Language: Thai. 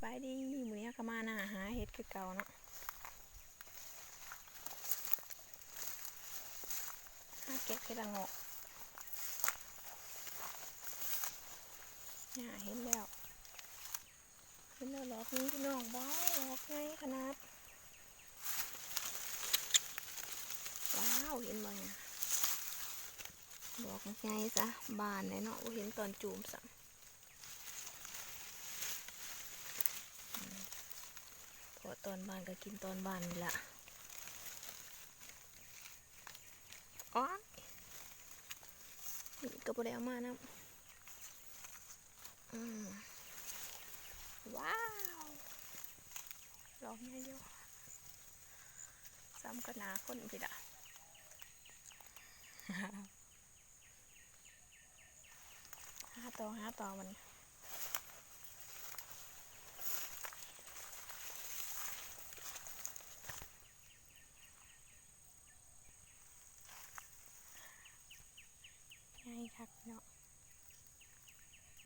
บายดีมื้อนี้ก็มาหน้าหาเห็ดคือเก่าเนาะหาเก็บเห็ดละโงกเห็นแล้วดอกนี้พี่น้องบ้าดอกไงขนาดว้าวเห็นบ่เนี่ยดอกไงซะบานเลยเนาะเห็นตอนจูมสัมพอตอนบานก็กินตอนบานนี่ละอ๋อนี่ก็บ่ได้เอามานะว้าวดอกนี้เยอะซ้ำกันหนาคนพี่ละหาต่อมันง่ายคักเนาะ